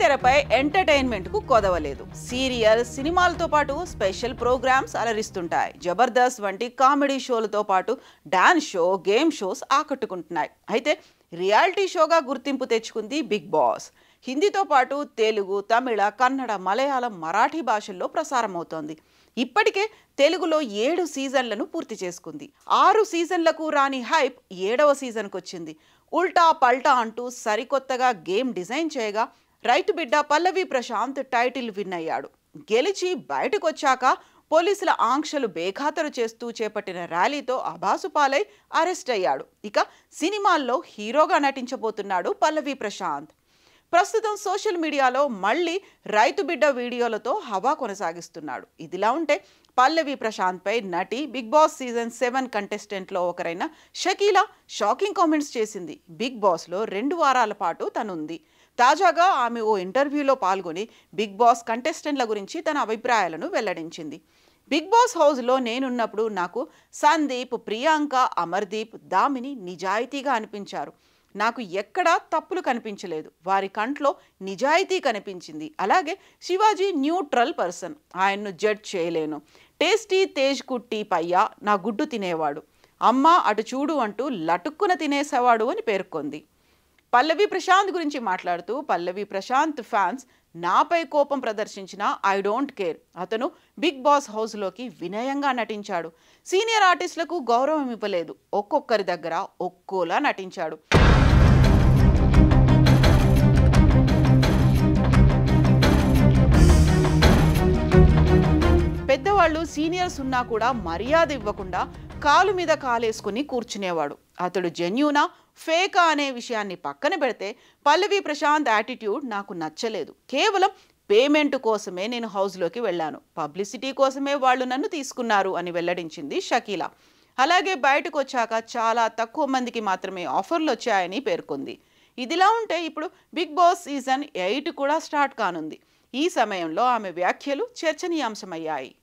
బుల్లితెరపై entertainment కు కొదవలేదు. Serial, సినిమాలతో పాటు స్పెషల్ ప్రోగ్రామ్స్ అలరిస్తుంటాయి. జబర్దస్త్ వంటి కామెడీ షోలతో పాటు డాన్స్ షో, గేమ్ షోస్ ఆకట్టుకుంటున్నాయి. అయితే రియాలిటీ షోగా గుర్తింపు తెచ్చుకుంది బిగ్ బాస్. హిందీతో పాటు తెలుగు, తమిళ, కన్నడ, మలయాళం, మరాఠీ భాషల్లో ప్రసారం అవుతోంది. ఇప్పటికే తెలుగులో 7 సీజన్లను పూర్తి చేసుకుంది. 6 సీజన్లకు రాని హైప్ 7వ సీజన్కు వచ్చింది. ఉల్టా పల్టా అంటూ సరికొత్తగా గేమ్ డిజైన్ చేయగా రైతు బిడ్డ పల్లవి ప్రశాంత్ టైటిల్ విన్ అయ్యాడు. గెలిచి బయటకొచ్చాక పోలీసుల ఆంక్షలు బేఖాతరు చేస్తూ చేపట్టిన ర్యాలీతో అభాసుపాలై అరెస్ట్ అయ్యాడు. ఇక సినిమాల్లో హీరోగా నటించబోతున్నాడు పల్లవి ప్రశాంత్. ప్రస్తుతం సోషల్ మీడియాలో మళ్ళీ రైతు బిడ్డ వీడియోలతో హవా కొనసాగిస్తున్నాడు. ఇదిలా ఉంటే పల్లవి ప్రశాంత్పై నటి బిగ్ బాస్ సీజన్ 7 కంటెస్టెంట్లో ఒకరైన షకీలా షాకింగ్ కామెంట్స్ చేసింది. బిగ్ బాస్లో 2 వారాల పాటు తనుంది. తాజాగా ఆమె ఓ ఇంటర్వ్యూలో పాల్గొని బిగ్ బాస్ కంటెస్టెంట్ల గురించి తన అభిప్రాయాలను వెల్లడించింది. బిగ్ బాస్ హౌస్లో నేనున్నప్పుడు నాకు సందీప్, ప్రియాంక, అమర్దీప్, దామిని నిజాయితీగా అనిపించారు. నాకు ఎక్కడా తప్పులు కనిపించలేదు. వారి కంట్లో నిజాయితీ కనిపించింది. అలాగే శివాజీ న్యూట్రల్ పర్సన్, ఆయన్ను జడ్జ్ చేయలేను. టేస్టీ తేజ్ కుట్టి పయ్యా నా గుడ్డు తినేవాడు. అమ్మ అటు చూడు అంటూ లటుక్కున తినేసేవాడు అని పేర్కొంది. పల్లవి ప్రశాంత్ గురించి మాట్లాడుతూ, పల్లవి ప్రశాంత్ ఫ్యాన్స్ నాపై కోపం ప్రదర్శించిన ఐ డోంట్ కేర్. అతను బిగ్ బాస్ హౌస్లోకి వినయంగా నటించాడు. సీనియర్ ఆర్టిస్టులకు గౌరవం ఇవ్వలేదు. ఒక్కొక్కరి దగ్గర ఒక్కోలా నటించాడు. పెద్దవాళ్ళు, సీనియర్స్ ఉన్నా కూడా మర్యాద ఇవ్వకుండా కాలు మీద కాలేసుకుని కూర్చునేవాడు. అతడు జెన్యూనా, ఫేకా అనే విషయాన్ని పక్కన పెడితే పల్లవి ప్రశాంత్ యాటిట్యూడ్ నాకు నచ్చలేదు. కేవలం పేమెంట్ కోసమే నేను హౌస్లోకి వెళ్ళాను. పబ్లిసిటీ కోసమే వాళ్ళు నన్ను తీసుకున్నారు అని వెల్లడించింది షకీలా. అలాగే బయటకు వచ్చాక చాలా తక్కువ మందికి మాత్రమే ఆఫర్లు వచ్చాయని పేర్కొంది. ఇదిలా ఉంటే ఇప్పుడు బిగ్ బాస్ సీజన్ 8 కూడా స్టార్ట్ కానుంది. ఈ సమయంలో ఆమె వ్యాఖ్యలు చర్చనీయాంశమయ్యాయి.